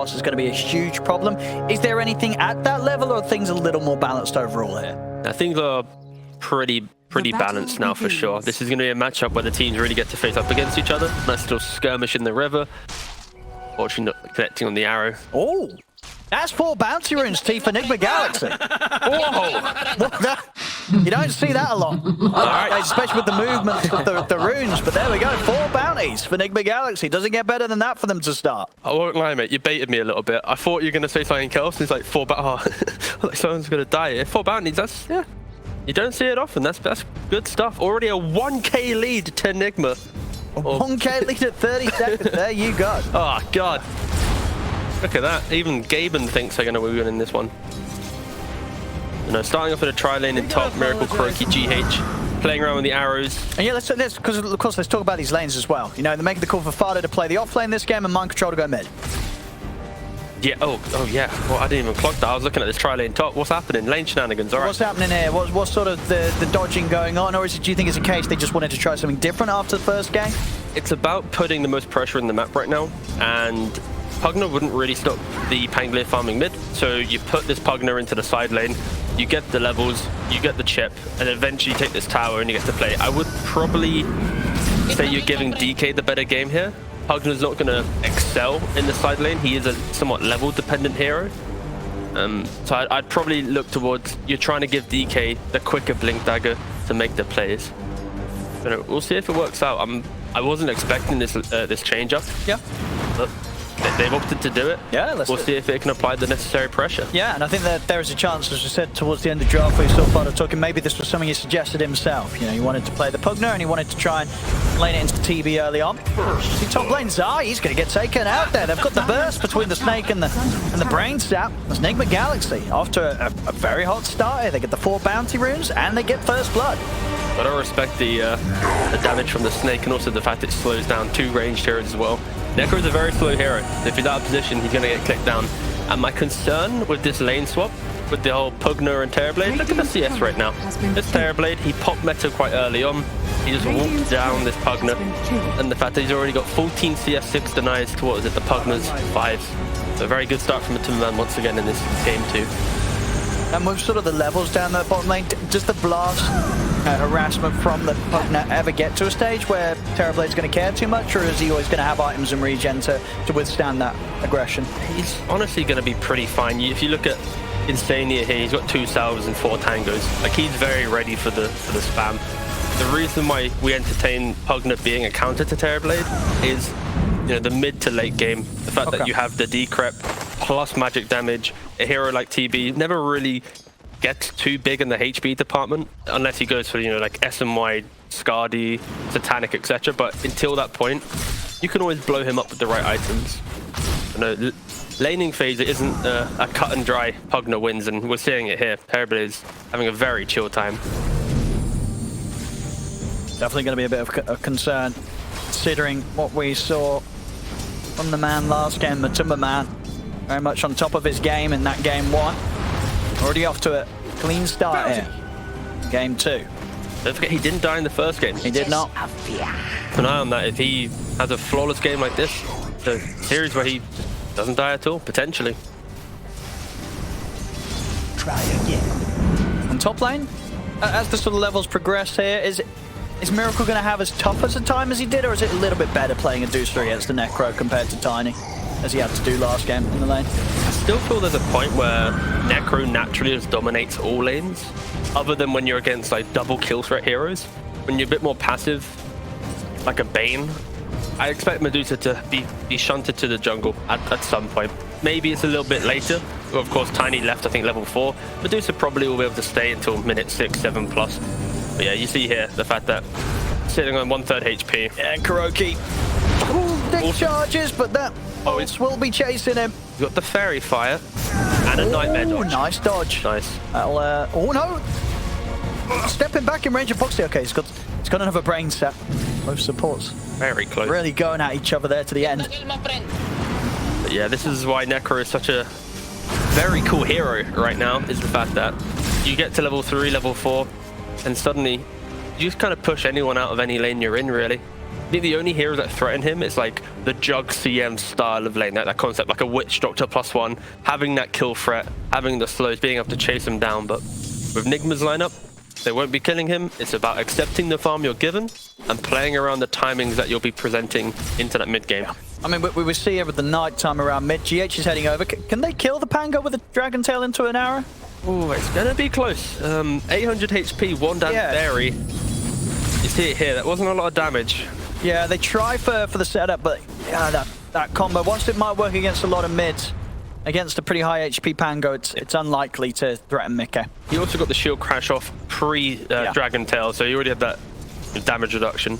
boss is going to be a huge problem. Is there anything at that level, or are things a little more balanced overall here? I think they're pretty balanced now for sure. This is going to be a matchup where the teams really get to face up against each other. Nice little skirmish in the river. Fortunately not connecting on the arrow. Oh, that's 4 bounty runes, T for Enigma Galaxy. Whoa! You don't see that a lot. Especially with the movement of the runes, but there we go. 4 bounties for Enigma Galaxy. Doesn't get better than that for them to start. I won't lie, mate. You baited me a little bit. I thought you were going to say something else. It's like 4 bounties. Oh, like someone's going to die here. 4 bounties, that's, yeah. You don't see it often. That's good stuff. Already a 1k lead to Enigma. A 1k lead at 30 seconds. There you go. Oh, God. Look at that. Even Gaben thinks they're going to win in this one. You know, starting off with a tri-lane in top, Miracle, Kuroki, GH, playing around with the arrows. And yeah, because of course, let's talk about these lanes as well. You know, they're making the call for Fado to play the off lane this game and Mind Control to go mid. Yeah, oh yeah. Well, I didn't even clock that. I was looking at this tri-lane top. What's happening? Lane shenanigans, all right. What's happening here? What's sort of the dodging going on? Or do you think it's a case they just wanted to try something different after the first game? It's about putting the most pressure in the map right now, and Pugna wouldn't really stop the Pangolier farming mid, so you put this Pugna into the side lane, you get the levels, you get the chip, and eventually take this tower and you get to play. I would probably say you're giving DK the better game here. Pugna's not going to excel in the side lane. He is a somewhat level-dependent hero. So I'd probably look towards, you're trying to give DK the quicker blink dagger to make the plays. But we'll see if it works out. I wasn't expecting this change up. Yeah. But they've opted to do it. Yeah, we'll see if it can apply the necessary pressure. Yeah, and I think that there is a chance, as we said towards the end of the draft, we saw Fado talking, maybe this was something he suggested himself. You know, he wanted to play the Pugna and he wanted to try and lane it into TB early on. See top lane Zai, he's going to get taken out there. They've got the burst between the Snake and the Brain Sap. That's Enigma Galaxy. After a very hot start here, they get the 4 bounty runes and they get first blood. I don't respect the damage from the Snake and also the fact it slows down 2 ranged heroes as well. Necro is a very slow hero. If he's out of position, he's going to get clicked down. And my concern with this lane swap, with the whole Pugna and Terrorblade, look at the CS right now. This Terrorblade, he popped meta quite early on. He just walked down this Pugna. And the fact that he's already got 14 CS 6 denies to, what is it, the Pugna's 5. So a very good start from MATUMBAMAN once again in this game too. And with sort of the levels down the bottom lane, does the blast harassment from the Pugna ever get to a stage where Terrorblade's going to care too much, or is he always going to have items and regen to withstand that aggression? He's honestly going to be pretty fine. If you look at Insania here, he's got 2 salves and 4 tangos. Like, he's very ready for the spam. The reason why we entertain Pugna being a counter to Terrorblade is, you know, the mid to late game. The fact that you have the decrep plus magic damage. A hero like TB never really gets too big in the HP department unless he goes for, you know, like SMY, Scardy, Satanic, etc. But until that point, you can always blow him up with the right items. You know, laning phase, it isn't a cut and dry Pugna wins, and we're seeing it here. Terrorblade is having a very chill time. Definitely going to be a bit of a concern, considering what we saw from the man last game, MATUMBAMAN. Very much on top of his game in that game 1. Already off to a clean start here. Game 2. Don't forget, he didn't die in the first game. He did not. Keep an eye on that. If he has a flawless game like this, the series where he doesn't die at all, potentially. Try again. On top lane, as the sort of levels progress here, is Miracle going to have as tough as a time as he did, or is it a little bit better playing a Deucer against the Necro compared to Tiny, as he had to do last game in the lane? I still feel there's a point where Necro naturally just dominates all lanes, other than when you're against like double kill threat heroes. When you're a bit more passive, like a Bane, I expect Medusa to be shunted to the jungle at some point. Maybe it's a little bit later. Well, of course, Tiny left, I think, level 4. Medusa probably will be able to stay until minute 6, 7 plus. But yeah, you see here the fact that sitting on 1/3 HP. Yeah, Kuroki. Big charges, but that will be chasing him. You've got the Fairy Fire and a Nightmare dodge. Nice dodge. Nice. That'll, oh no! Stepping back in range of Foxy. Okay, he's got another brain set. Both supports. Very close. Really going at each other there to the end. But yeah, this is why Necro is such a very cool hero right now, is the fact that you get to level 3, level 4, and suddenly you just kind of push anyone out of any lane you're in, really. think the only heroes that threaten him is like the Jug CM style of lane, that concept, like a Witch Doctor +1, having that kill threat, having the slows, being able to chase him down. But with Nigma's lineup, they won't be killing him. It's about accepting the farm you're given and playing around the timings that you'll be presenting into that mid game. I mean, we will see over the night time around mid. GH is heading over. Can they kill the Pango with a Dragon Tail into an arrow? Oh, it's gonna be close. 800 HP, one down berry. You see it here, that wasn't a lot of damage. Yeah, they try for the setup, but yeah, that combo, whilst it might work against a lot of mids, against a pretty high HP Pango, it's unlikely to threaten Mickey. He also got the shield crash off pre-Dragon Tail, so he already had that damage reduction.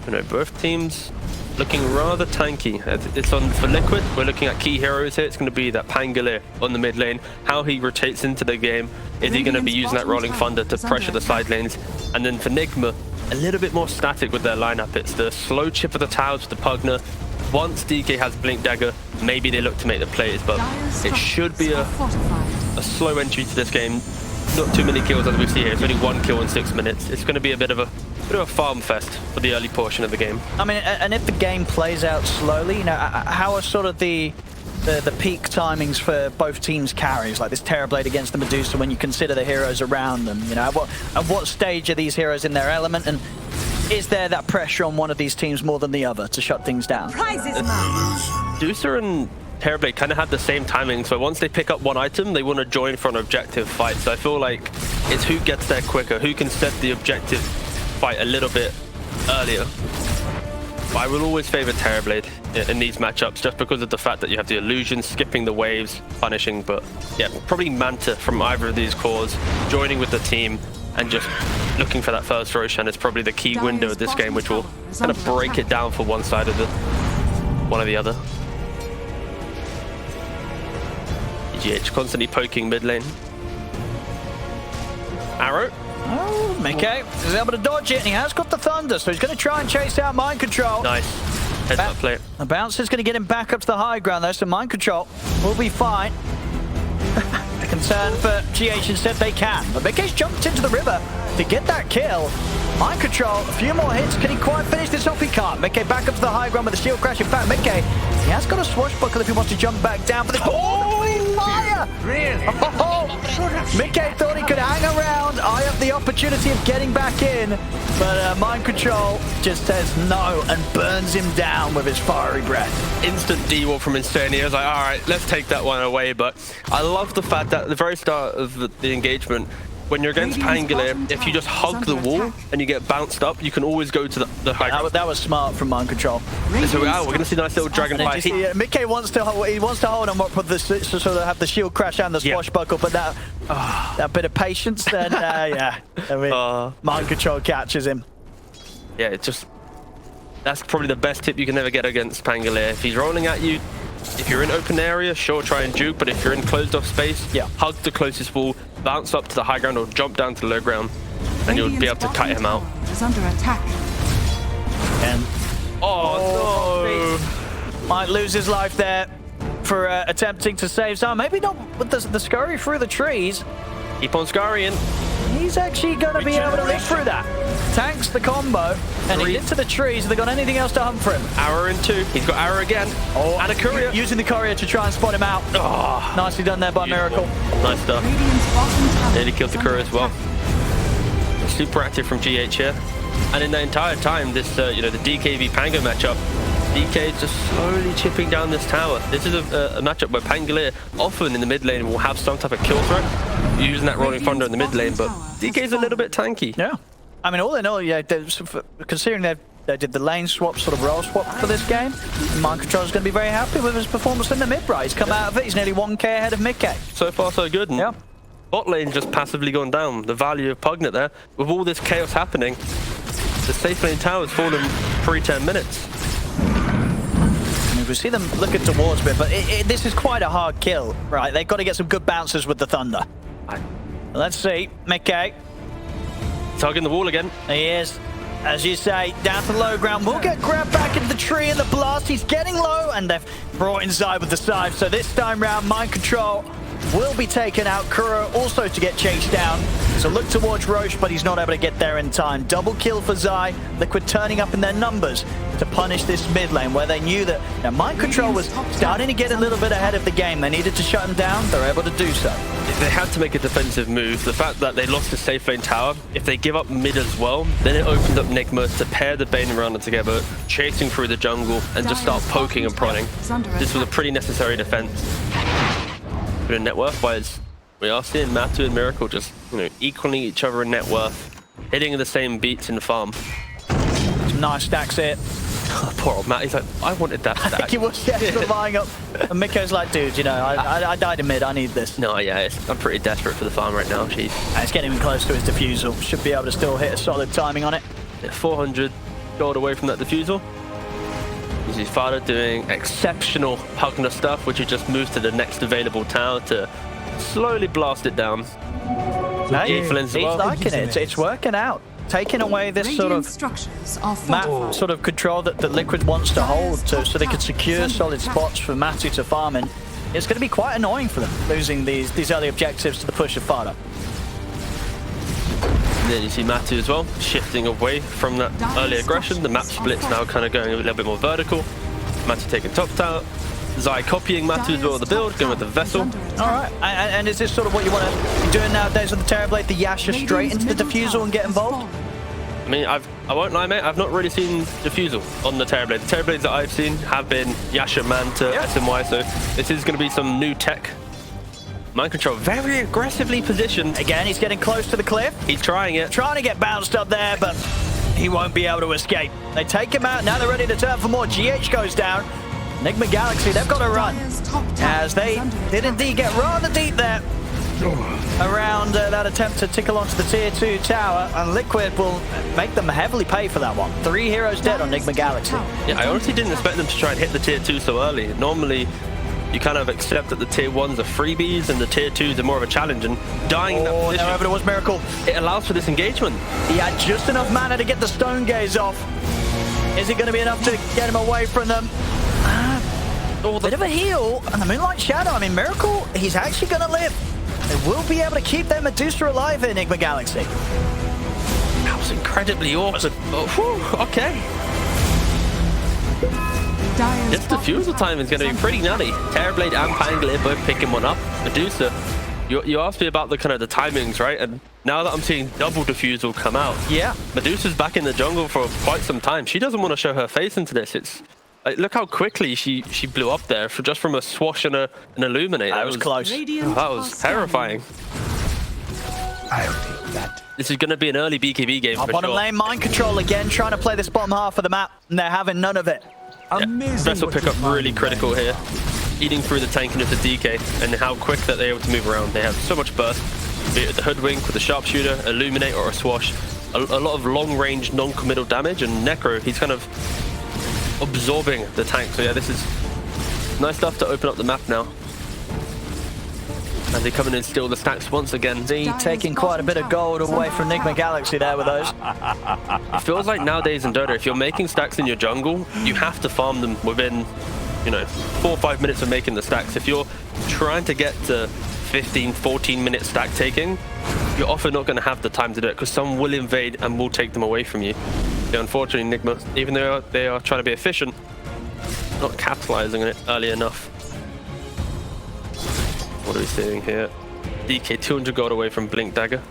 You know, both teams looking rather tanky. It's on for Liquid. We're looking at key heroes here. It's going to be that Pangolier on the mid lane. How he rotates into the game. Is he going to be using that Rolling Thunder to pressure the side lanes? And then for Nigma, a little bit more static with their lineup. It's the slow chip of the towers with the Pugna. Once DK has Blink Dagger, maybe they look to make the plays, but it should be a slow entry to this game. Not too many kills as we see here. It's only 1 kill in 6 minutes. It's going to be a bit of a farm fest for the early portion of the game. I mean, and if the game plays out slowly, you know, how are sort of the peak timings for both teams' carries, like this Terrorblade against the Medusa, when you consider the heroes around them? You know, at what stage are these heroes in their element, and is there that pressure on one of these teams more than the other to shut things down? Medusa and Terrorblade kind of had the same timing, so once they pick up one item, they want to join for an objective fight. So I feel like it's who gets there quicker, who can set the objective fight a little bit earlier. But I will always favor Terrorblade in these matchups, just because of the fact that you have the illusion, skipping the waves, punishing. But yeah, probably Manta from either of these cores, joining with the team and just looking for that first Roshan is probably the key window of this game, which will kind of break it down for one side of one or the other. GH constantly poking mid lane. Arrow. Oh, Mickey is able to dodge it, and he has got the Thunder, so he's going to try and chase out Mind Control. Nice. Heads up play. The bounce is going to get him back up to the high ground, though, so Mind Control will be fine. A concern for GH instead, they can. But Mickey's jumped into the river to get that kill. Mind Control, a few more hits. Can he quite finish this off? He can't. Mickey back up to the high ground with the shield crash. In fact, Mickey, he has got a swashbuckle if he wants to jump back down for the... fire! Really? Oh, Mickey thought he could hang around, eye up the opportunity of getting back in, but Mind Control just says no and burns him down with his fiery breath. Instant D-wall from Insania. I was like, all right, let's take that one away. But I love the fact that at the very start of the engagement, when you're against Pangolier, if you just hug the wall and you get bounced up, you can always go to the high ground. That was smart from Mind Control. So we're going to see a nice little dragonfly. Mickey wants to hold him up with the sort of have the shield crash and the swashbuckle, but that bit of patience, then yeah, I mean, Mind Control catches him. Yeah, it's just, that's probably the best tip you can ever get against Pangolier. If he's rolling at you, if you're in open area, sure, try and juke, but if you're in closed off space, hug the closest wall, bounce up to the high ground or jump down to the low ground, and you'll be able to cut him out. Is under attack. And no! Might lose his life there for attempting to save some. Maybe not with the scurry through the trees. Keep on scurrying. He's actually going to be able to live through that. Tanks the combo, and he into the trees. Have they got anything else to hunt for him? Arrow in 2. He's got arrow again. Oh, and a courier. Using the courier to try and spot him out. Oh, nicely done there by Miracle. Nice stuff. Nearly killed the courier as well. Super active from GH here. And in the entire time, this, you know, the DKV Pango matchup, DK is just slowly chipping down this tower. This is a matchup where Pangolier often in the mid lane will have some type of kill threat, using that Rolling Thunder in the mid lane, but DK is a little bit tanky. Yeah. I mean, all in all, yeah, considering they did the lane swap, sort of role swap for this game, Mind Control is going to be very happy with his performance in the mid, right? He's come out of it, he's nearly 1k ahead of Mickey. So far, so good. And bot lane just passively gone down. The value of Pugna there, with all this chaos happening, the safe lane tower's fallen pre 10 minutes. We see them looking towards a bit, but this is quite a hard kill, right? They've got to get some good bounces with the Thunder. Let's see, Mickey. Tugging the wall again. He is, as you say, down to low ground. Will get grabbed back into the tree in the blast. He's getting low, and they've brought inside with the scythe. So this time round, Mind Control will be taken out. Kuro also to get chased down. a look towards Roche, but he's not able to get there in time. Double kill for Zai. Liquid turning up in their numbers to punish this mid lane, where they knew that Mind Control was starting to get a little bit ahead of the game. They needed to shut him down. They're able to do so. If they had to make a defensive move, the fact that they lost the safe lane tower, if they give up mid as well, then it opens up Nigma to pair the Bane and Mirana together, chasing through the jungle and just start poking and prodding. This was a pretty necessary defense. But in net worth-wise, we are seeing Matu and Miracle just, equaling each other in net worth, hitting the same beats in the farm. Some nice stacks here. Poor old Matt, he's like, I wanted that stack. I think he was still buying up. And Mikko's like, dude, I died in mid, I need this. No, yeah, I'm pretty desperate for the farm right now, jeez. And it's getting him close to his defusal. Should be able to still hit a solid timing on it. Yeah, 400 gold away from that defusal. This is Fada doing exceptional Pugna stuff, which he just moves to the next available tower to slowly blast it down. Hey, he's liking it. It's working out. Taking away this sort of map sort of control that Liquid wants to hold so they could secure solid spots for Matu to farm in. It's going to be quite annoying for them, losing these early objectives to the push of Fada. And then you see Matu as well, shifting away from that early aggression. The map split's now kind of going a little bit more vertical. Matu taking top tower. Zai copying Matu as well, the build, going with the vessel. All right, and is this sort of what you want to be doing nowadays with the Terrorblade, the Yasha straight into the defusal and get involved? I mean, I won't lie, mate, I've not really seen defusal on the Terrorblade. The Terrorblades that I've seen have been Yasha Manta, SMY, so this is going to be some new tech. Mind Control very aggressively positioned. Again, he's getting close to the cliff. He's trying it. Trying to get bounced up there, but he won't be able to escape. They take him out, now they're ready to turn for more. GH goes down. Enigma Galaxy, they've got to run, as they did indeed get rather deep there around that attempt to tickle onto the tier 2 tower, and Liquid will make them heavily pay for that one. 3 heroes dead on Enigma Galaxy. Yeah, I honestly didn't expect them to try and hit the tier 2 so early. Normally, you kind of accept that the tier 1s are freebies and the tier 2s are more of a challenge, and dying in that position, however, it was Miracle. It allows for this engagement. He had just enough mana to get the Stone Gaze off. Is it going to be enough to get him away from them? Bit of a heal, and the Moonlight Shadow. I mean, Miracle, he's actually going to live. They will be able to keep their Medusa alive in Enigma Galaxy. That was incredibly awkward. Oh, whew, okay. This defusal time is going to be pretty nutty. Terrorblade and Pangolier both picking one up. Medusa, you asked me about the timings, right? And now that I'm seeing double defusal come out, Medusa's back in the jungle for quite some time. She doesn't want to show her face into this. It's look how quickly she blew up there just from a swash and an illuminate. That was close. That was terrifying. I'll take that. This is going to be an early BKB game for bottom sure. lane, Mind Control again, trying to play this bottom half of the map, and they're having none of it. Yeah. Vessel pickup really critical here. Eating through the tank into the DK, and how quick that they're able to move around. They have so much burst, be it the Hoodwink with the Sharpshooter, Illuminate, or a Swash. A lot of long-range, non-committal damage, and Necro, he's kind of absorbing the tank. So yeah, this is nice stuff to open up the map now. As they come in and steal the stacks once again. Z taking quite a bit of gold away from Enigma Galaxy there with those. It feels like nowadays in Dota, if you're making stacks in your jungle, you have to farm them within, 4 or 5 minutes of making the stacks. If you're trying to get to 15, 14-minute stack taking, you're often not going to have the time to do it because someone will invade and will take them away from you. So unfortunately, Enigma, even though they are trying to be efficient, not capitalizing on it early enough. What are we seeing here? DK 200 gold away from Blink Dagger.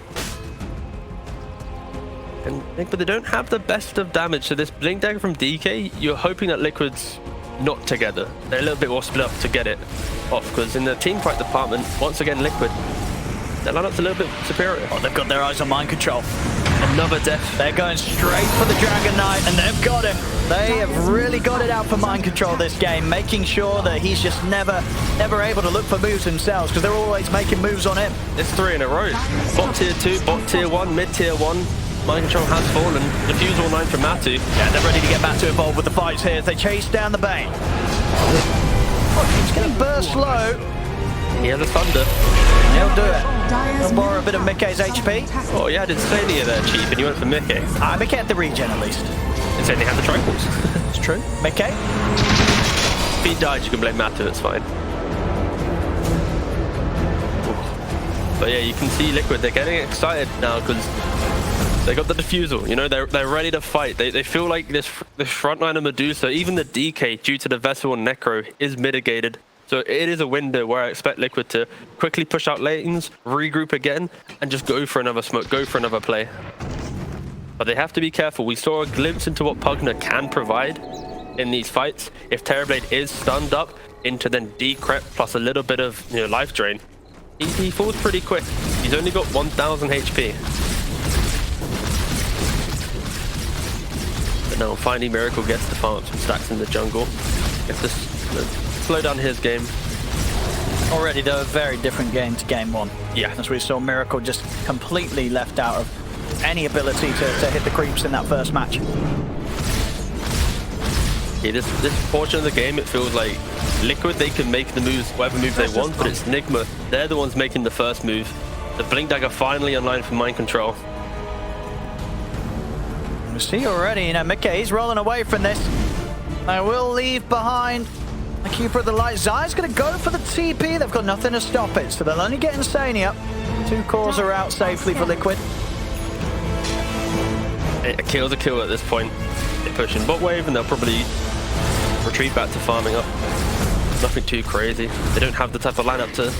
And but they don't have the best of damage. So this Blink Dagger from DK, you're hoping that Liquid's not together. They're a little bit more split up to get it off, because in the team fight department, once again, Liquid, their lineup's a little bit superior. Oh, they've got their eyes on Mind Control. Another death. They're going straight for the Dragon Knight, and they've got him. They have really got it out for Mind Control this game, making sure that he's just never able to look for moves themselves, because they're always making moves on him. It's 3 in a row. Bot tier 2, bot tier 1, mid tier 1. Mind Control has fallen. Defusal 9 from Matu. Yeah, they're ready to get Matu involved with the fights here as they chase down the Bane. Oh, he's getting burst low. He has a Thunder. He'll do it. He'll borrow a bit of Mickey's HP. Oh yeah, I didn't say any of that cheap, and you went for Mickey. Mickey had the regen at least. It said he had the triples. It's true. Mickey? If he died, you can blame Matu, it's fine. But yeah, you can see Liquid, they're getting excited now because they got the defusal, you know, they're ready to fight. They feel like this frontline of Medusa, even the DK due to the Vessel and Necro is mitigated. So it is a window where I expect Liquid to quickly push out lanes, regroup again, and just go for another smoke, go for another play. But they have to be careful. We saw a glimpse into what Pugna can provide in these fights. If Terrorblade is stunned up into then decrep plus a little bit of life drain, he falls pretty quick. He's only got 1,000 HP. But no, finally Miracle gets to farm up some stacks in the jungle. Gets to slow down his game. Already though, a very different game to game one. Yeah. As we saw Miracle just completely left out of any ability to hit the creeps in that first match. Yeah, this portion of the game, it feels like Liquid, they can make the moves, whatever move they want, but it's Nigma, they're the ones making the first move. The Blink Dagger finally online for mind control. We see already, Mickey, he's rolling away from this. I will leave behind the Keeper of the Light. Zai's going to go for the TP. They've got nothing to stop it, so they'll only get Insania. 2 cores are out safely for Liquid. A kill's a kill at this point. They're pushing bot wave and they'll probably retreat back to farming up. Nothing too crazy. They don't have the type of lineup to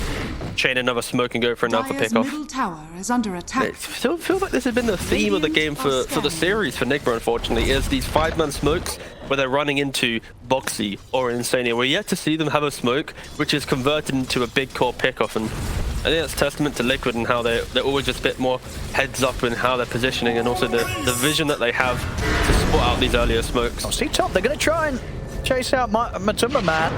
chain another smoke and go for another pickoff. Middle tower is under attack. It still feels like this has been the theme of the game for the series for Nigma, unfortunately, is these 5-man smokes where they're running into Boxy or Insania. We're yet to see them have a smoke which is converted into a big core pickoff, and I think that's testament to Liquid and how they're always just a bit more heads up in how they're positioning, and also the vision that they have to spot out these earlier smokes. Oh, see top, they're going to try and chase out MATUMBAMAN.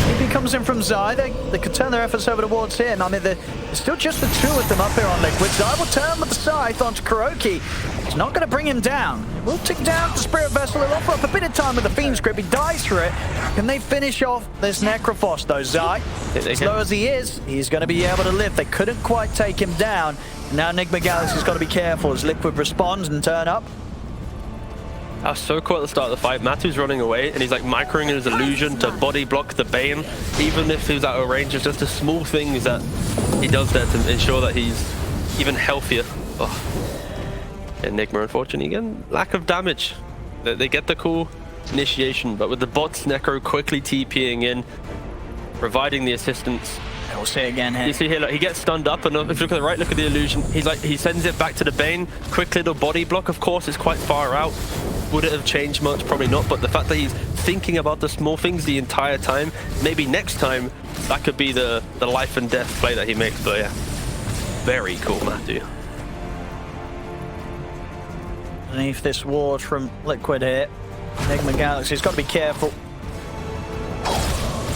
If he comes in from Zai, they could turn their efforts over towards him. I mean, there's still just the 2 of them up here on Liquid. Zai will turn with the scythe onto Kuroki. It's not going to bring him down. We'll tick down the Spirit Vessel. It'll offer up a bit of time with the Fiend's Grip. He dies for it. Can they finish off this Necrophos, though? Zai, as low as he is, he's going to be able to live. They couldn't quite take him down. Now Nigma Galaxy's got to be careful as Liquid responds and turn up. I was so cool at the start of the fight. Matu's running away and he's like microing his illusion to body block the Bane. Even if he was out of range, it's just the small things that he does there to ensure that he's even healthier. Oh. Enigma, unfortunately, again, lack of damage. They get the cool initiation, but with the bots, Necro quickly TPing in, providing the assistance. We'll see again here. You see here, look, he gets stunned up, and if you look at the right, look at the illusion. He sends it back to the Bane. Quick little body block. Of course, it's quite far out. Would it have changed much? Probably not. But the fact that he's thinking about the small things the entire time, maybe next time that could be the life and death play that he makes. But yeah, very cool, Matu. Underneath this ward from Liquid here, Nigma Galaxy's got to be careful.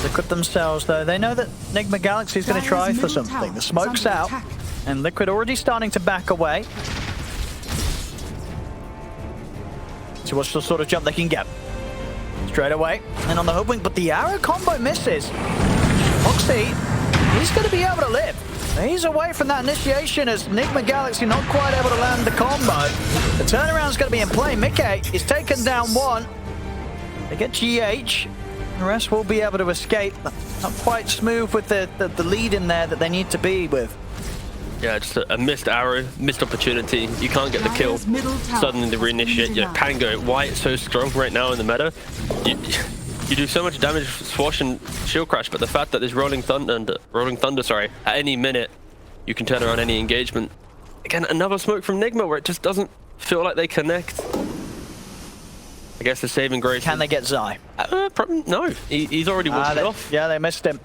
Liquid themselves, though, they know that Nigma Galaxy's going to try for something. The smoke's out, and Liquid already starting to back away. So what's the sort of jump they can get? Straight away, and on the hook wing, but the arrow combo misses. Foxy, he's going to be able to live. He's away from that initiation as Nigma Galaxy not quite able to land the combo. The turnaround's going to be in play. Mickey is taken down 1. They get GH. The rest will be able to escape. Not quite smooth with the lead in there that they need to be with. Yeah, just a missed arrow, missed opportunity. You can't get the kill. Suddenly they reinitiate. You can go. Why it's so strong right now in the meta? You do so much damage, swash and shield crash, but the fact that there's rolling thunder, at any minute you can turn around any engagement. Again, another smoke from Nigma where it just doesn't feel like they connect. I guess the saving grace. Can they get Zai? No, he's already walked it off. Yeah, they missed him.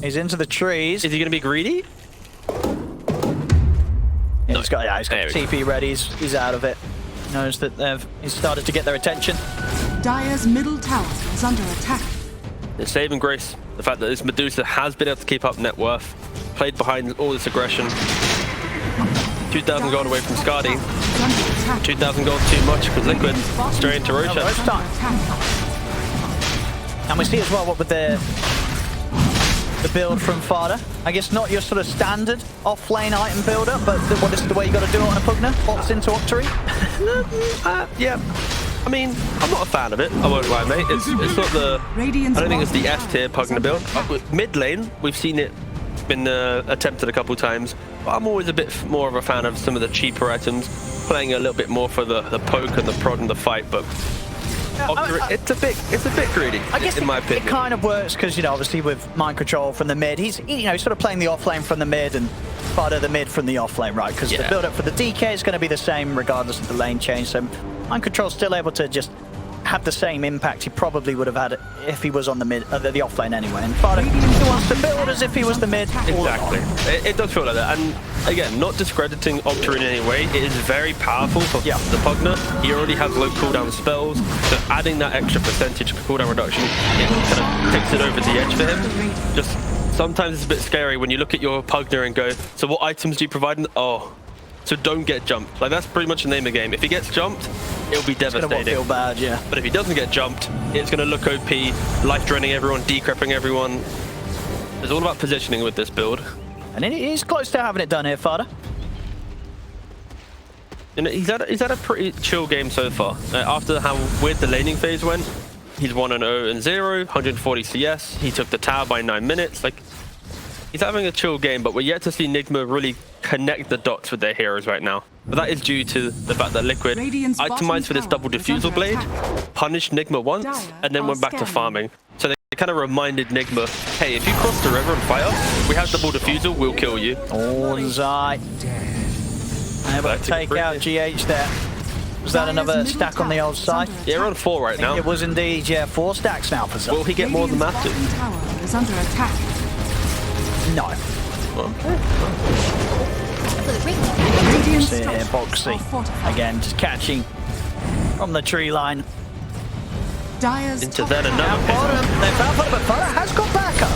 He's into the trees. Is he going to be greedy? Yeah, he's got TP ready. He's out of it. He knows that he's started to get their attention. Dire's middle tower is under attack. The saving grace, the fact that this Medusa has been able to keep up net worth, played behind all this aggression. 2,000 gold away from Skadi. 2,000 gold too much because Liquid straight into Rocha. And we see as well what with the build from Fada. I guess not your sort of standard off-lane item builder, but what is the way you got to do it on a Pugna? Bots into Octory? Yeah. I mean, I'm not a fan of it, I won't lie, mate. It's not the... I don't think it's the S-tier Pugna build. Mid lane, we've seen it been attempted a couple times. But I'm always a bit more of a fan of some of the cheaper items, playing a little bit more for the poke and the prod and the fight. But it's a bit greedy, I guess in my opinion. It kind of works because, you know, obviously with mind control from the mid, he's sort of playing the off lane from the mid and part of the mid from the off lane, right? Because the build up for the DK is going to be the same regardless of the lane change. So mind control's still able to just have the same impact he probably would have had if he was on the mid, the off lane anyway. And Fada wants to build as if he was the mid. Exactly. It does feel like that. And again, not discrediting Octa in any way. It is very powerful for the Pugna. He already has low cooldown spells, so adding that extra percentage cooldown reduction, it kind of takes it over the edge for him. Just sometimes it's a bit scary when you look at your Pugna and go, so what items do you provide? Oh, so don't get jumped. Like, that's pretty much the name of the game. If he gets jumped, it'll be devastating. It's gonna feel bad, yeah. But if he doesn't get jumped, it's gonna look OP, life draining everyone, decrepping everyone. It's all about positioning with this build. And he's close to having it done here, Fada. You know, he's had a pretty chill game so far. After how weird the laning phase went, he's 1-0-0, 140 CS. He took the tower by 9 minutes. Like, he's having a chill game, but we're yet to see Nigma really connect the dots with their heroes right now. But that is due to the fact that Liquid itemized for this double diffusal blade, punished Nigma once, and then went back to farming. So they kind of reminded Nigma, hey, if you cross the river and fight us, we have double diffusal, we'll kill you. Oh, Zai. Able to take out GH there. Was that another stack on the old side? Yeah, we're on 4 right now. It was indeed, yeah, 4 stacks now for Zai. Will he get more than that? Tower is under attack. No. See here, Boxy. Again, just catching from the tree line. Into then another Bottom. They found Fada, but Fada has got backup.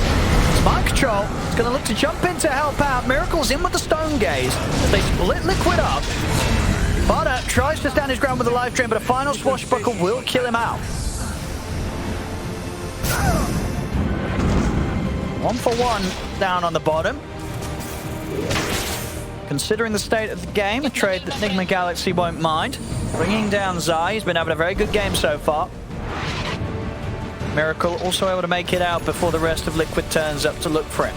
It's mind control. It's going to look to jump in to help out. Miracle's in with the Stone Gaze. They split Liquid up. Fada tries to stand his ground with a life drain, but a final swashbuckle will kill him out. 1 for 1 down on the bottom. Considering the state of the game, a trade that Nigma Galaxy won't mind. Bringing down Zai, he's been having a very good game so far. Miracle also able to make it out before the rest of Liquid turns up to look for him.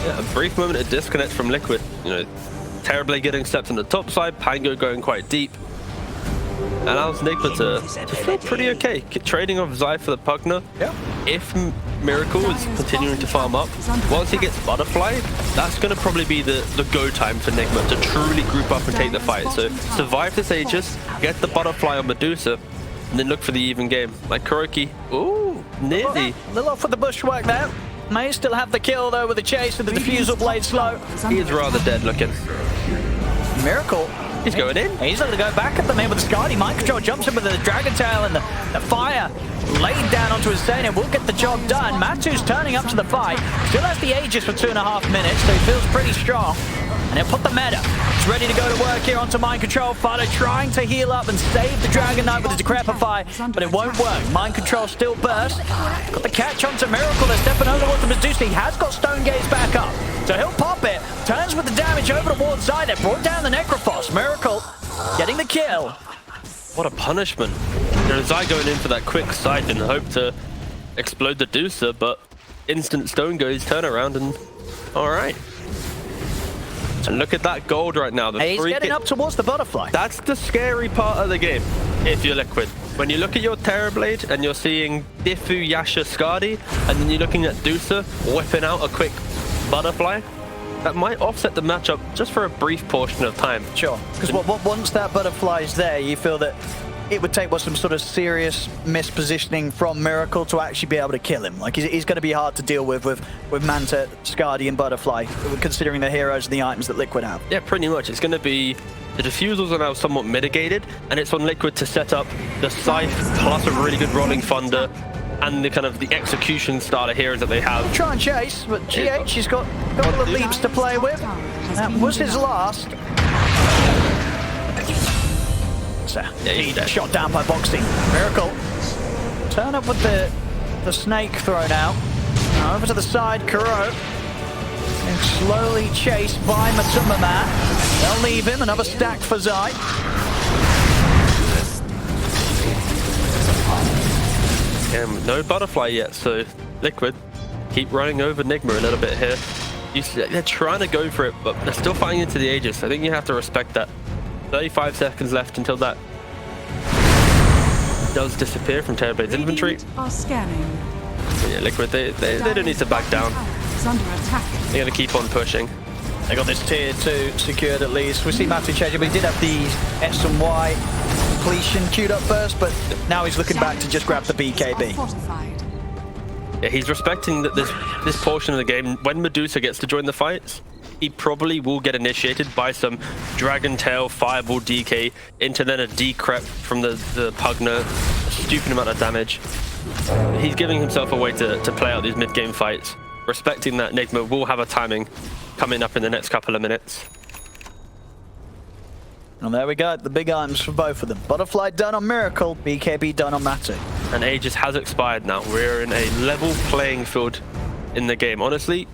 Yeah, a brief moment of disconnect from Liquid. You know, Terrorblade getting stepped on the top side, Pango going quite deep. Allows Nigma to feel pretty okay. Trading off Zai for the Pugna. Yeah. If Miracle is continuing to farm up, once he gets Butterfly, that's going to probably be the go time for Nigma to truly group up and take the fight. So survive this Aegis, get the Butterfly on Medusa, and then look for the even game. Like Kuroki, ooh, nearly. A little off with the bushwork there. May still have the kill though with the chase and the diffusal blade slow. He is rather dead looking. Miracle. He's going in. He's going to go back at the man with the Skadi. Mind control jumps in with the Dragon Tail and the fire laid down onto his Zane and will get the job done. Matu's turning up to the fight. Still has the Aegis for 2.5 minutes, so he feels pretty strong. And he'll put the meta. He's ready to go to work here onto Mind Control. Fada trying to heal up and save the Dragon Knight with the Decrepify, but it won't work. Mind Control still burst. Got the catch onto Miracle. They're stepping over towards the Medusa. He has got Stone Gaze back up. So he'll pop it. Turns with the damage over towards side. They brought down the Necrophos. Miracle getting the kill. What a punishment. There's Zai going in for that quick sight and hope to explode the Medusa, but instant Stone Gaze turn around and alright. And look at that gold right now. He's getting up towards the Butterfly. That's the scary part of the game, if you're Liquid. When you look at your Terrorblade and you're seeing Diffu, Yasha, Skadi, and then you're looking at Dusa whipping out a quick Butterfly, that might offset the matchup just for a brief portion of time. Sure, because once that Butterfly's there, you feel that it would take some sort of serious mispositioning from Miracle to actually be able to kill him. Like, he's going to be hard to deal with Manta, Skadi, and Butterfly, considering the heroes and the items that Liquid have. Yeah, pretty much. It's going to be... The diffusals are now somewhat mitigated, and it's on Liquid to set up the Scythe plus a really good Rolling Thunder and the kind of the execution style of heroes that they have. Try and chase, but GH, he's got a couple of leaps to play with. That was his last. So, yeah, he's shot down by Boxy. Miracle. Turn up with the snake thrown out. Now over to the side, Kuro. And slowly chased by MATUMBAMAN. They'll leave him, another stack for Zai. No Butterfly yet, so Liquid keep running over Nigma a little bit here. They're trying to go for it, but they're still fighting into the Aegis. I think you have to respect that. 35 seconds left until that does disappear from Terrorblade's inventory. Are scanning. Yeah, Liquid, they don't need to back down. Is under attack. They're going to keep on pushing. They got this tier 2 secured at least. We see Matu changing, but he did have the S and Y completion queued up first, but now he's looking back to just grab the BKB. Yeah, he's respecting that this portion of the game, when Medusa gets to join the fights, he probably will get initiated by some Dragon Tail, Fireball DK, into then a decrep from the Pugna, a stupid amount of damage. He's giving himself a way to play out these mid-game fights, respecting that Nigma will have a timing coming up in the next couple of minutes. And there we go, the big items for both of them. Butterfly done on Miracle, BKB done on Matu. And Aegis has expired now. We're in a level playing field in the game. Honestly,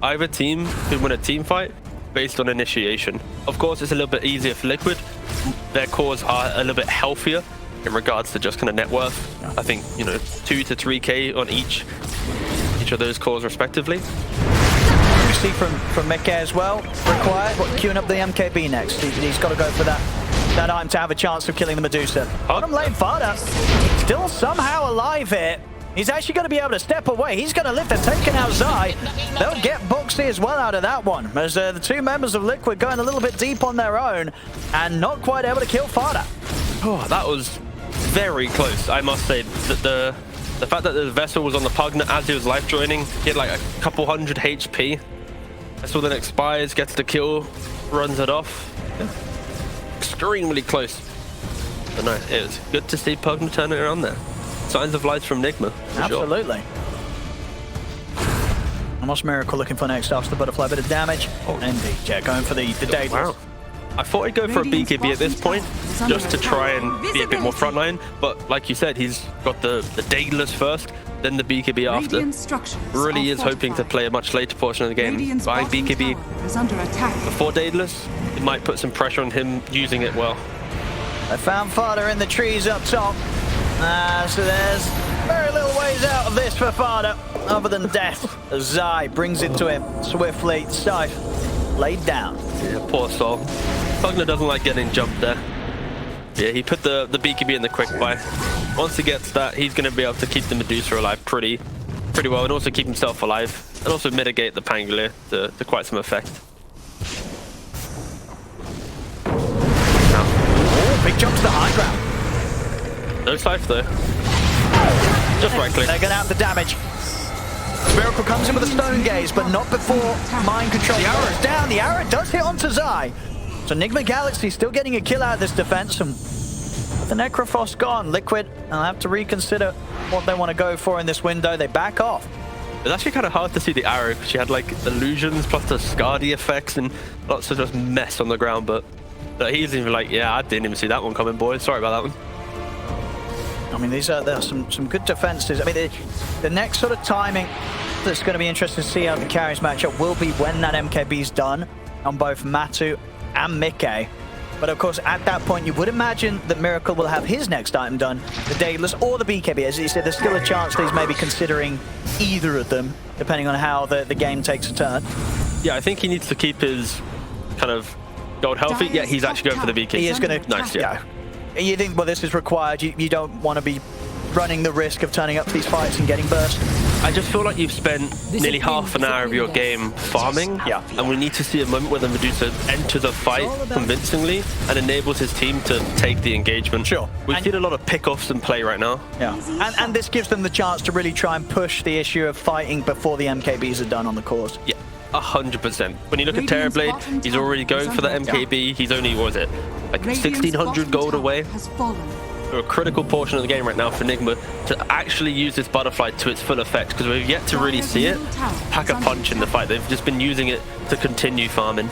either team could win a team fight based on initiation. Of course, it's a little bit easier for Liquid. Their cores are a little bit healthier in regards to just kind of net worth. I think, you know, 2 to 3k on each of those cores respectively. We see from Mickey as well, required, but queuing up the MKB next. He's got to go for that item to have a chance of killing the Medusa. Bottom lane Fada, still somehow alive here. He's actually going to be able to step away. He's going to live. They're taking out Zai. They'll get Boxy as well out of that one, as the two members of Liquid going a little bit deep on their own and not quite able to kill Fada. Oh, that was very close, I must say. That the fact that the Vessel was on the Pugna as he was life joining, he had like a couple hundred HP. Vessel then expires, gets the kill, runs it off. Extremely close. But no, it was good to see Pugna turn it around there. Signs of life from Nigma, for Absolutely. Sure. Almost Miracle looking for next after the Butterfly, bit of damage. Oh, indeed, yeah, going for the Daedalus. Wow. I thought he'd go for a BKB at this point, just to try and be a bit more frontline. But like you said, he's got the Daedalus first, then the BKB after. Really is hoping to play a much later portion of the game. Buying BKB before Daedalus, it might put some pressure on him using it well. They found Fada in the trees up top. So there's very little ways out of this for Fada, other than death. Zai brings it to him swiftly. Scythe laid down. Yeah, poor soul. Pugna doesn't like getting jumped there. Yeah, he put the BKB in the quick buy. Once he gets that, he's going to be able to keep the Medusa alive pretty well, and also keep himself alive, and also mitigate the Pangolier to quite some effect. Oh, big jump to the high ground. No Scythe though. Just right click. They're going to have the damage. Miracle comes in with a Stone Gaze, but not before Mind Control. The arrow's down. The arrow does hit onto Zai. So Enigma Galaxy still getting a kill out of this defense. And with the Necrophos gone, Liquid, they'll have to reconsider what they want to go for in this window. They back off. It's actually kind of hard to see the arrow. She had like illusions plus the Scardy effects and lots of just mess on the ground. But he's even like, yeah, I didn't even see that one coming, boys. Sorry about that one. I mean, there are some good defenses. I mean, the next sort of timing that's going to be interesting to see how the carries match up will be when that MKB's done on both Matu and Mickey. But of course, at that point, you would imagine that Miracle will have his next item done, the Daedalus or the BKB. As he said, there's still a chance that he's maybe considering either of them, depending on how the game takes a turn. Yeah, I think he needs to keep his kind of gold healthy. Yeah, he's actually going for the BKB. He is going to... Nice, yeah. You think, well, this is required. You don't want to be running the risk of turning up to these fights and getting burst. I just feel like you've spent nearly half an hour of your game farming, and we need to see a moment where the Medusa enters a fight convincingly and enables his team to take the engagement. Sure. We've seen a lot of pickoffs in play right now. Yeah, and this gives them the chance to really try and push the issue of fighting before the MKBs are done on the course. Yeah, 100%. When you look at Terrorblade, he's already going for the MKB. He's only, what was it, like 1,600 gold away? A critical portion of the game right now for Nigma to actually use this Butterfly to its full effect, because we've yet to really see it pack a punch in the fight. They've just been using it to continue farming.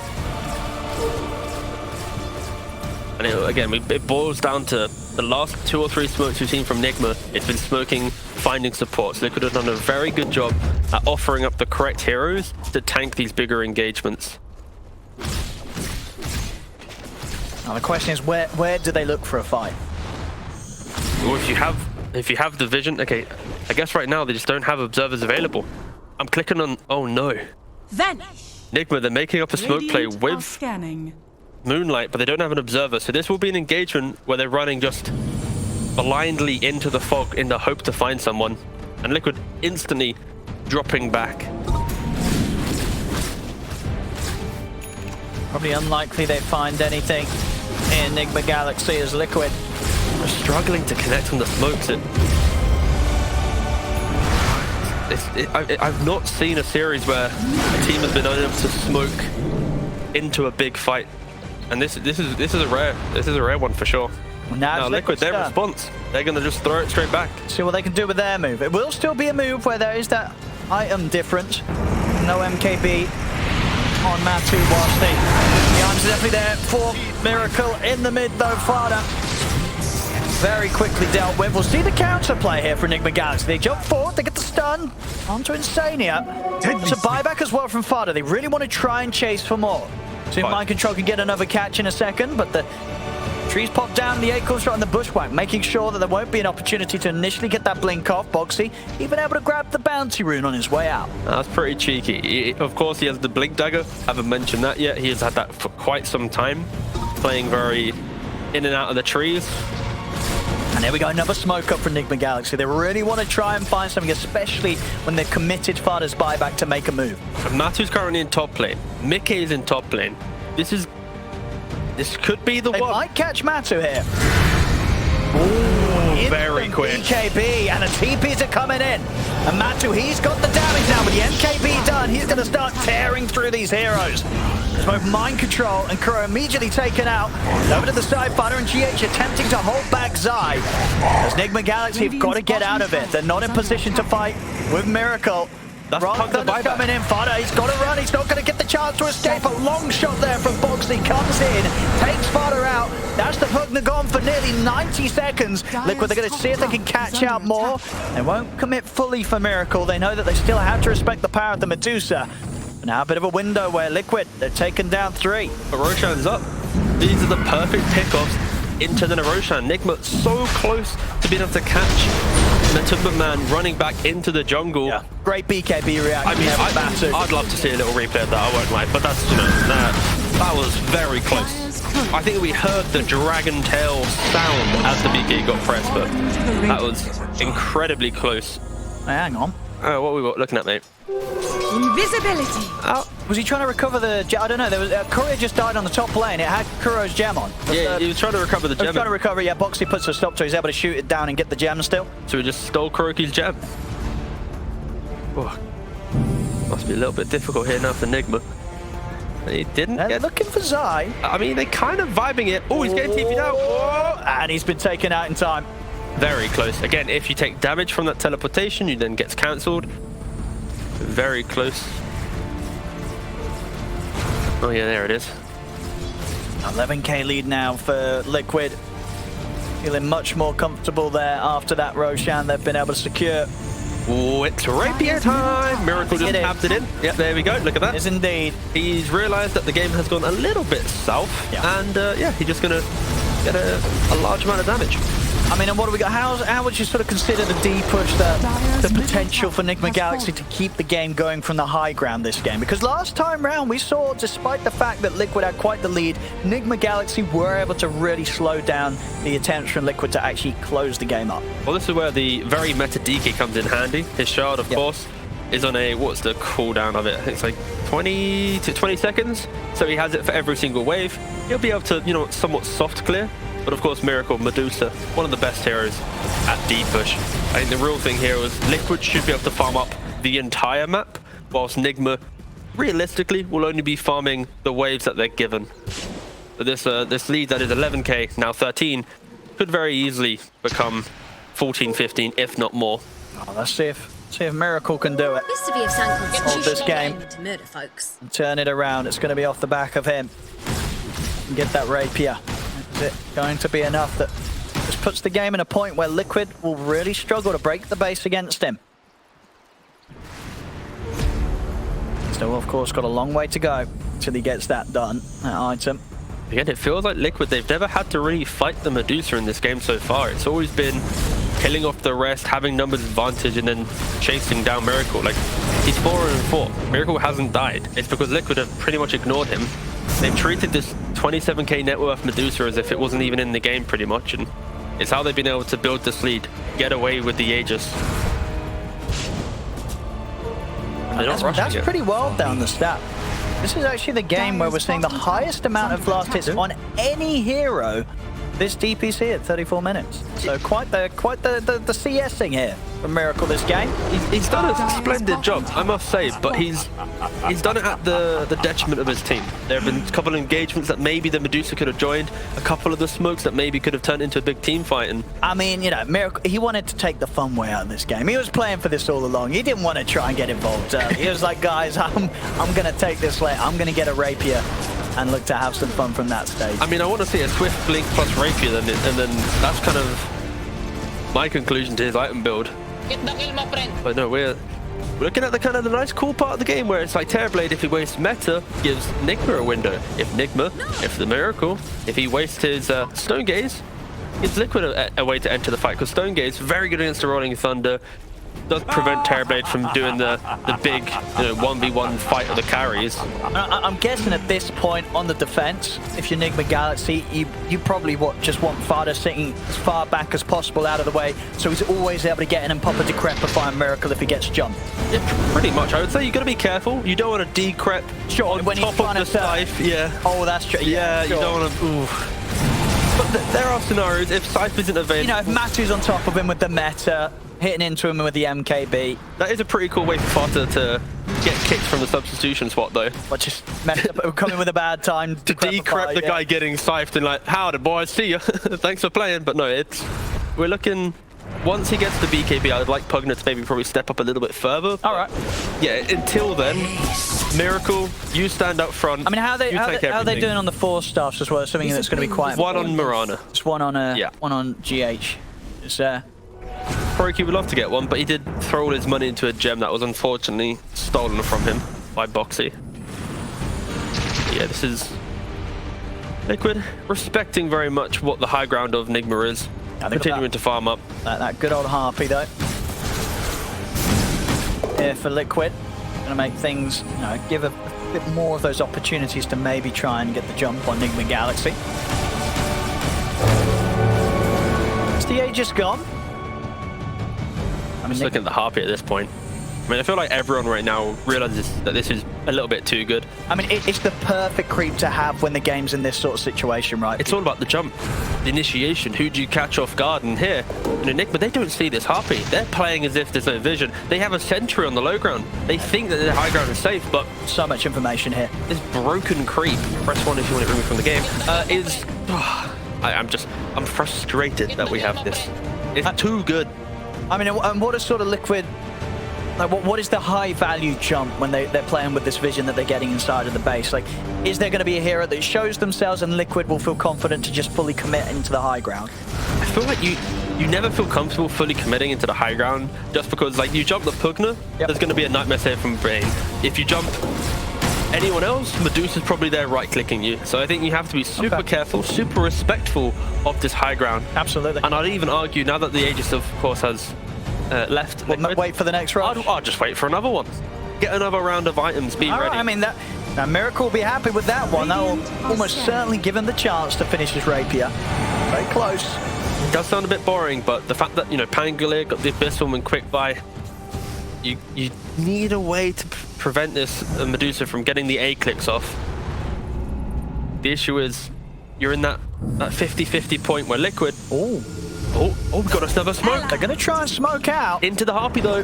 And it boils down to the last 2 or 3 smokes we've seen from Nigma. It's been smoking, finding support. So they could have done a very good job at offering up the correct heroes to tank these bigger engagements. Now the question is, where do they look for a fight? Well, if you have the vision, okay, I guess right now they just don't have observers available. I'm clicking on, oh no. Vanish. Enigma, they're making up a smoke play Radiant are with scanning. Moonlight, but they don't have an observer. So this will be an engagement where they're running just blindly into the fog in the hope to find someone. And Liquid instantly dropping back. Probably unlikely they find anything in Enigma Galaxy as Liquid. They're struggling to connect on the smokes. I've not seen a series where a team has been unable to smoke into a big fight, and this is a rare one for sure. Now Liquid, their response, they're gonna just throw it straight back. See what they can do with their move. It will still be a move where there is that item difference. No MKB on Matu whilst the items are definitely there for Miracle in the mid though. Fada very quickly dealt with. We'll see the counterplay here for Enigma Galaxy. They jump forward, they get the stun onto Insania. It's a buyback as well from Fada. They really want to try and chase for more. See if Mind Control can get another catch in a second, but the trees pop down, the acorns right on the bushwhack, making sure that there won't be an opportunity to initially get that blink off. Boxy even able to grab the bounty rune on his way out. That's pretty cheeky. Of course, he has the blink dagger. Haven't mentioned that yet. He has had that for quite some time, playing very in and out of the trees. And there we go, another smoke up for Enigma Galaxy. They really want to try and find something, especially when they're committed Fada's buyback to make a move. Matu's currently in top lane. Mickey is in top lane. This could be the one. They might catch Matu here. Ooh, very quick. BKB and the TPs are coming in. And Matu, he's got the damage now with the MKB done. He's going to start tearing through these heroes. There's both Mind Control and Kuro immediately taken out. Over to the side, Fada and GH attempting to hold back Zai. As Enigma Galaxy have got to get out of it. They're not in position to fight with Miracle. That's coming in. Fada, he's got to run. He's not going to get the chance to escape. A long shot there from Boxley comes in, takes Fada out. That's the Pugna gone for nearly 90 seconds. Liquid, they're going to see if they can catch out more. They won't commit fully for Miracle. They know that they still have to respect the power of the Medusa. But now a bit of a window where Liquid, they're taken down 3. But Roshan's up. These are the perfect pickoffs into the Roshan. Enigma so close to being able to catch MATUMBAMAN running back into the jungle. Yeah. Great BKB reaction. I mean, I'd love to see a little replay of that, I won't lie, but that's, you know, that was very close. I think we heard the dragon tail sound as the BK got pressed, but that was incredibly close. Hang on. What are we looking at, mate? Invisibility. Was he trying to recover the gem? I don't know. There was Courier just died on the top lane. It had Kuro's gem on. Yeah, he was trying to recover the gem. He was trying to recover, yeah. Boxy puts a stop to it. He's able to shoot it down and get the gem still. So he just stole Kuroki's gem. Oh. Must be a little bit difficult here now for Enigma. He didn't They're looking for Zai. I mean, they're kind of vibing it. Oh, he's getting TP'd out. Whoa. And he's been taken out in time. Very close. Again, if you take damage from that teleportation, you then gets cancelled. Very close. Oh yeah, there it is. 11k lead now for Liquid. Feeling much more comfortable there after that Roshan they've been able to secure. Oh, it's rapier time! Miracle just tapped it in. Yep, there we go. Look at that. Yes, indeed. He's realised that the game has gone a little bit south, and yeah, he's just gonna get a large amount of damage. I mean, and what do we got? How would you sort of consider the D push, the potential for Enigma Galaxy to keep the game going from the high ground this game? Because last time round, we saw, despite the fact that Liquid had quite the lead, Enigma Galaxy were able to really slow down the attempts from Liquid to actually close the game up. Well, this is where the very meta DK comes in handy. His shard, of course, is on a, what's the cooldown of it? I think it's like 20 to 20 seconds. So he has it for every single wave. He'll be able to, you know, somewhat soft clear. But of course, Miracle, Medusa, one of the best heroes at D-push. I think the real thing here was Liquid should be able to farm up the entire map, whilst Enigma, realistically, will only be farming the waves that they're given. But this lead that is 11k, now 13, could very easily become 14, 15, if not more. Oh, let's see if Miracle can do it. Used to be of some Hold this game. to murder folks. Turn it around. It's going to be off the back of him. Get that rapier. Is it going to be enough that just puts the game in a point where Liquid will really struggle to break the base against him? Still, of course, got a long way to go till he gets that done, that item. Again, it feels like Liquid, they've never had to really fight the Medusa in this game so far. It's always been killing off the rest, having numbers advantage, and then chasing down Miracle. Like, He's 4-4. Miracle hasn't died. It's because Liquid have pretty much ignored him. They've treated this 27k net worth Medusa as if it wasn't even in the game pretty much, and it's how they've been able to build this lead, get away with the Aegis. And they're not rushing That's it. pretty well down the stat. This is actually the game where we're seeing the highest amount of blast hits on any hero this DPC at 34 minutes. So quite the CSing here from Miracle this game. He's done a splendid job, I must say, but he's done it at the detriment of his team. There have been a couple of engagements that maybe the Medusa could have joined, a couple of the smokes that maybe could have turned into a big team fight. And I mean, you know, Miracle, he wanted to take the fun way out of this game. He was playing for this all along. He didn't want to try and get involved. He was like, guys, I'm going to take this late. I'm going to get a rapier and look to have some fun from that stage. I mean, I want to see a Swift Blink plus Rapier, and then that's kind of my conclusion to his item build. Get the kill, my friend. But no, we're looking at the kind of the nice cool part of the game where it's like Terrorblade, if he wastes meta, gives Nigma a window. If the Miracle, if he wastes his Stone Gaze, gives Liquid a way to enter the fight, because Stone Gaze very good against the Rolling Thunder, does prevent Terrorblade from doing the big 1v1 fight of the carries. I'm guessing at this point on the defense, if you're Enigma Galaxy, you probably just want Fada sitting as far back as possible out of the way, so he's always able to get in and pop a Decrepifying Miracle if he gets jumped. Yeah, pretty much. I would say you got to be careful. You don't want to decrep on when top of the Scythe. Yeah. Oh, that's true. Yeah, sure. you don't want to. But there are scenarios if Scythe isn't available. You know, if Matu's on top of him with the meta, hitting into him with the MKB. That is a pretty cool way for Fada to get kicked from the substitution spot, though. But just messed up, coming with a bad time to decrep the guy getting scythed and like, howdy boys, see ya. Thanks for playing. But no, we're looking. Once he gets the BKB, I would like Pugna to maybe probably step up a little bit further. All right. Yeah, until then, Miracle, you stand up front. I mean, how are they doing on the 4 staffs as well? Something that's going to be quite one important. on Mirana. Just one on GH. It's Proki would love to get one, but he did throw all his money into a gem that was unfortunately stolen from him by Boxy. Yeah, this is Liquid respecting very much what the high ground of Nigma is. Continuing to farm up. That good old Harpy though. Here for Liquid. Gonna make things, give a bit more of those opportunities to maybe try and get the jump on Enigma Galaxy. Is the Aegis gone? I'm just looking at the Harpy at this point. I mean, I feel like everyone right now realizes that this is a little bit too good. I mean, it's the perfect creep to have when the game's in this sort of situation, right? It's all about the jump, the initiation. Who do you catch off guard? And here, in Enigma, they don't see this Harpy. They're playing as if there's no vision. They have a sentry on the low ground. They think that their high ground is safe, but so much information here. This broken creep, press 1 if you want it removed from the game, I'm frustrated that we have this. It's too good. I mean, and what is sort of Liquid, like what is the high value jump when they're playing with this vision that they're getting inside of the base? Like, is there going to be a hero that shows themselves and Liquid will feel confident to just fully commit into the high ground? I feel like you never feel comfortable fully committing into the high ground just because, like, you jump the Pugna, there's going to be a nightmare save from Bane. If you jump anyone else, Medusa's probably there right-clicking you. So I think you have to be super careful, super respectful of this high ground. Absolutely. And I'd even argue, now that the Aegis, of course, has left, wait for the next round. I'll just wait for another one. Get another round of items, be ready. Right, I mean, now Miracle will be happy with that one. That will almost certainly give him the chance to finish his rapier. Very close. It does sound a bit boring, but the fact that, Pangolier got the Abyssal and quick buy, you need a way to prevent this Medusa from getting the A clicks off. The issue is you're in that 50-50 point where Liquid. Oh, we got another smoke. They're going to try and smoke out. Into the Harpy though.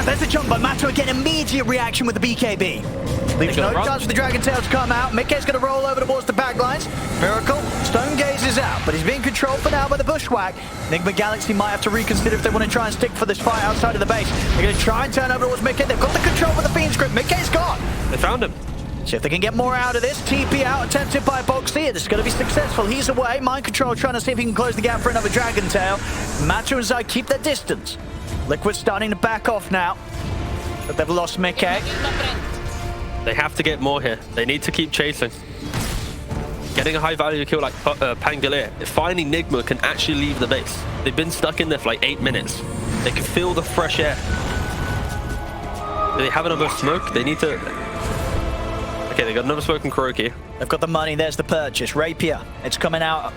There's the jump by Matu, again, immediate reaction with the BKB. Leaves no chance for the Dragon Tail to come out. Mickey's going to roll over towards the backlines. Miracle, Stone Gaze is out, but he's being controlled for now by the Bushwhack. Enigma Galaxy might have to reconsider if they want to try and stick for this fight outside of the base. They're going to try and turn over towards Mickey. They've got the control with the Fiend's Grip. Mickey's gone. They found him. See if they can get more out of this. TP out, attempted by Boxy. It's going to be successful. He's away. Mind Control trying to see if he can close the gap for another Dragon Tail. Matu and Zai keep their distance. Liquid starting to back off now. But they've lost Mickey. They have to get more here. They need to keep chasing. Getting a high value kill like Pangolier, finding Nigma can actually leave the base. They've been stuck in there for like 8 minutes. They can feel the fresh air. Do they have another smoke? They need to... Okay, they got another smoke and Kuroki. They've got the money. There's the purchase. Rapier. It's coming out.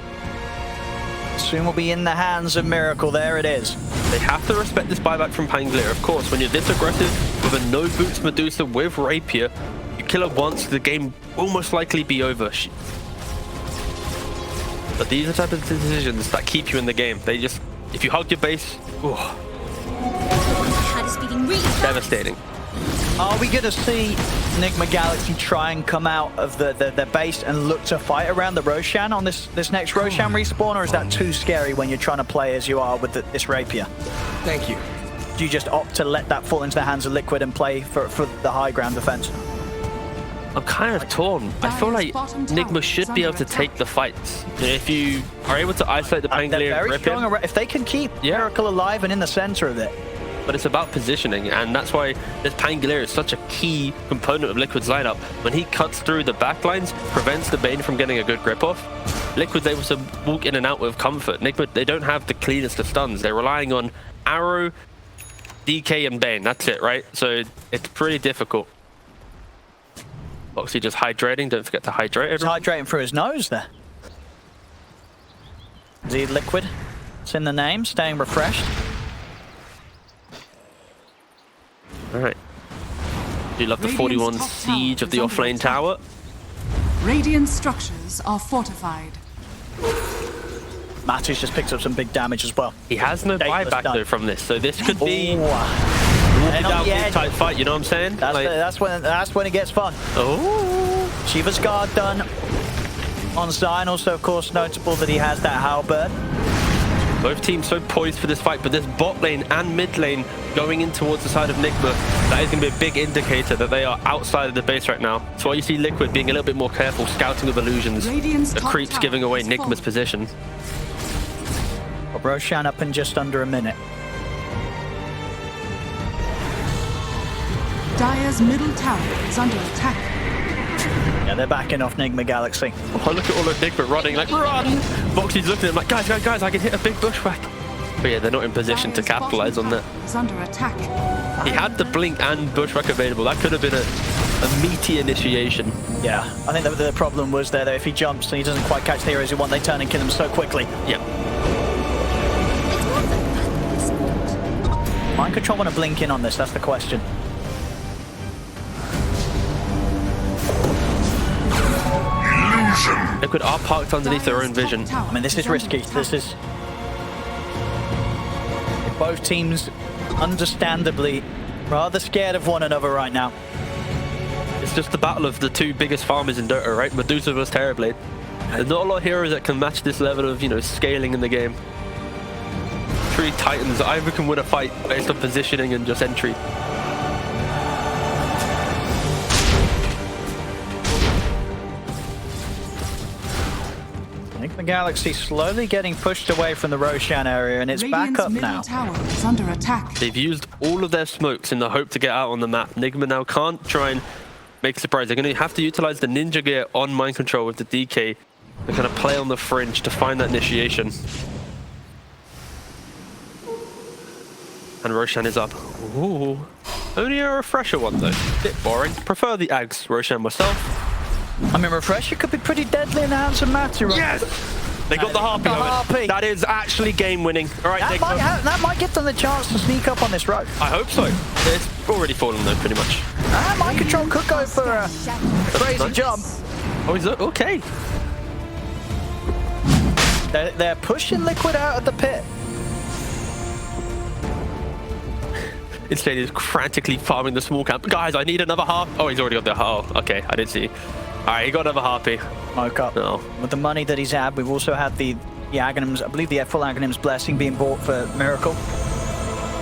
Soon will be in the hands of Miracle. There it is. They have to respect this buyback from Pangolier. Of course, when you're this aggressive with a no-boots Medusa with Rapier, you kill her once, the game will most likely be over. But these are the type of decisions that keep you in the game. They just... If you hug your base... Ooh, Heart is beating really fast. devastating. Are we going to see Enigma Galaxy try and come out of the base and look to fight around the Roshan on this next Roshan respawn, or is that too scary when you're trying to play as you are with this Rapier? Thank you. Do you just opt to let that fall into the hands of Liquid and play for the high ground defense? I'm kind of torn. I feel like Enigma should be able to take the fights. You know, if you are able to isolate the They're Pangolier and very rip strong. him, If they can keep Yeah. Miracle alive and in the center of it. but it's about positioning, and that's why this Pangolier is such a key component of Liquid's lineup. When he cuts through the backlines, prevents the Bane from getting a good grip off, Liquid's able to walk in and out with comfort. Enigma, they don't have the cleanest of stuns. They're relying on Arrow, DK, and Bane. That's it, right? So it's pretty difficult. Boxy just hydrating. Don't forget to hydrate. He's hydrating through his nose there. Is he Liquid? It's in the name, staying refreshed. All right. Do you love the 41 siege of the offlane tower? Radiant structures are fortified. Matu's just picked up some big damage as well. He has no Dateless buyback done. though from this, so this could be Ooh. And on down the edge. type fight. You know what I'm saying? That's when it gets fun. Oh, Shiva's guard done on Zion. Also, of course, notable that he has that halberd. both teams so poised for this fight, but this bot lane and mid lane going in towards the side of Enigma, that is going to be a big indicator that they are outside of the base right now. So why you see Liquid being a little bit more careful, scouting with illusions. The creeps giving away Enigma's position. Roshan up in just under a minute. Dire's middle tower is under attack. Yeah, they're backing off Enigma Galaxy. Oh, look at all of Enigma running, like, run! Boxy's looking at him like, guys, I can hit a big bushwhack. But yeah, they're not in position to Dire's capitalize on bottom that. tower is under attack. He had the blink and bushwhack available. That could have been a meaty initiation. Yeah, I think the problem was there that if he jumps and he doesn't quite catch the heroes he wants, they turn and kill him so quickly. Yeah. Mind Control want to blink in on this, that's the question. Liquid are parked underneath their own vision. I mean, this is risky. This is... Both teams, understandably, rather scared of one another right now. It's just the battle of the two biggest farmers in Dota, right? Medusa versus Terrorblade. There's not a lot of heroes that can match this level of, you know, scaling in the game. Three titans, either can win a fight based on positioning and just entry. Enigma Galaxy slowly getting pushed away from the Roshan area, and it's Radiant's back up middle now. tower is under attack. They've used all of their smokes in the hope to get out on the map. Enigma now can't try and make a surprise. They're going to have to utilize the ninja gear on mind control with the DK. They're going to play on the fringe to find that initiation. And Roshan is up. Ooh. Only a refresher one though. Bit boring. Prefer the Ags Roshan myself. I mean, Refresher could be pretty deadly in the hands of Matu. Yes! They got the Harpy. The Owen. Harpy. That is actually game winning. All right, That might give them the chance to sneak up on this road. I hope so. It's already fallen though, pretty much. Mind Control could go for a crazy jump. Oh, is it? Okay. They're pushing Liquid out of the pit. Instead, he's frantically farming the small camp. Guys, I need another harp. Oh, he's already got the harp. Oh, okay, I didn't see. All right, he got another harpy. Smoke up. No. With the money that he's had, we've also had the Aghanim's, I believe the full Aghanim's Blessing being bought for Miracle.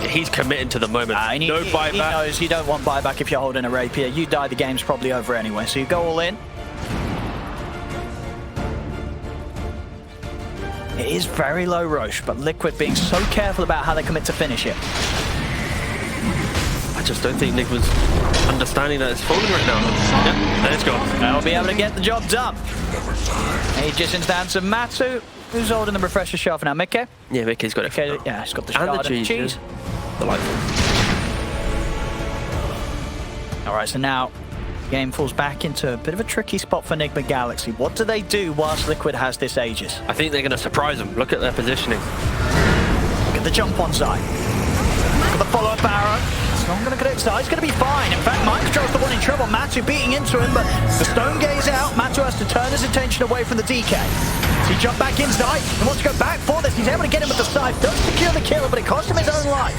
He's committing to the moment. No buyback. He knows you don't want buyback if you're holding a Rapier. You die, the game's probably over anyway. So you go all in. It is very low Roche, but Liquid being so careful about how they commit to finish it. I just don't think Nick was understanding that it's falling right now. Yep, there it's gone. They'll be able to get the job done. Aegis into the hands of Matu. Who's holding the refresher shelf now? Mickey? Yeah, Mickey's got it. Okay, yeah, he's got the And shard the and cheese. cheese. Delightful. All right, so now game falls back into a bit of a tricky spot for Enigma Galaxy. What do they do whilst Liquid has this Aegis? I think they're going to surprise them. Look at their positioning. Look at the jump on Zai. Look at the follow-up arrow. It's not going to get it. Zai's going to be fine. In fact, Mind Control's the one in trouble. Matu beating into him, but the Stone Gaze out. Matu has to turn his attention away from the DK. So he jumped back in Zai and wants to go back for this. He's able to get him with the scythe. Does secure the kill, but it cost him his own life.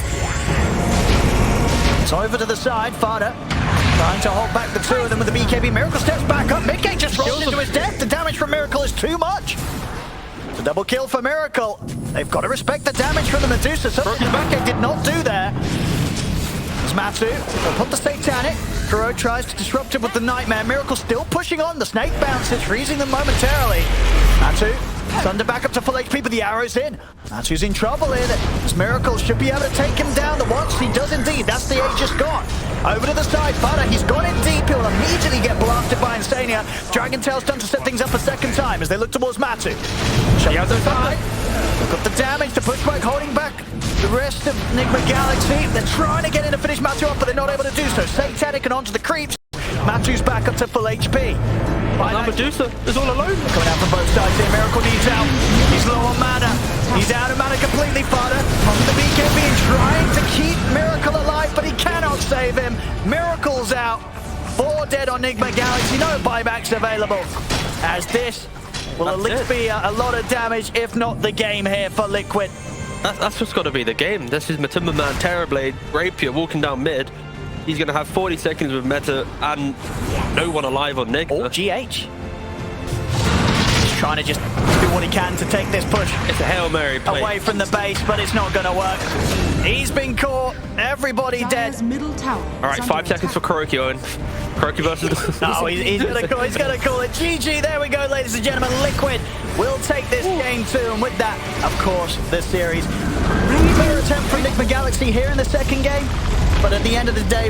It's over to the side. Fada trying to hold back the two of them with the BKB. Miracle steps back up. Midgate just rolls into his death. The damage from Miracle is too much. It's a double kill for Miracle. They've got to respect the damage from the Medusa. Something Midgate did not do there. It's Matu. They'll put the Satanic. Kuro tries to disrupt him with the Nightmare. Miracle still pushing on. The Snake bounces, freezing them momentarily. Matu, Thunder back up to full HP, but the arrow's in. Matu's in trouble here. This Miracle should be able to take him down. The once he does indeed. That's the Aegis gone. Over to the side, Fada, he's gone in deep. He'll immediately get blasted by Insania. Dragon Tail's done to set things up a second time as they look towards Matu. Shut out the side. They've got the damage to push back, holding back the rest of Enigma Galaxy. They're trying to get in to finish Matu up, but they're not able to do so. Satanic and onto the creeps. Matu's back up to full HP. Now Medusa is all alone. Coming out from both sides here. Miracle needs out. He's low on mana. He's out of mana completely, Fada. Onto the BKB, trying to keep Miracle alive, but he cannot save him. Miracle's out. 4 dead on Enigma Galaxy. No buybacks available. As this will at least be a lot of damage, if not the game here for Liquid. That's what's got to be the game. This is MATUMBAMAN Terrorblade, Rapier walking down mid. He's going to have 40 seconds with Meta and no one alive on Nick. Or GH. He's trying to just do what he can to take this push. It's a Hail Mary play. Away from the base, but it's not going to work. He's been caught. Everybody dead. Middle tower. All right, 5 seconds for Kuroki, Owen. Kuroki versus... No, he's going to call it. GG, there we go, ladies and gentlemen. Liquid will take this game too. And with that, of course, this series. Better attempt for Enigma Galaxy here in the second game. But at the end of the day,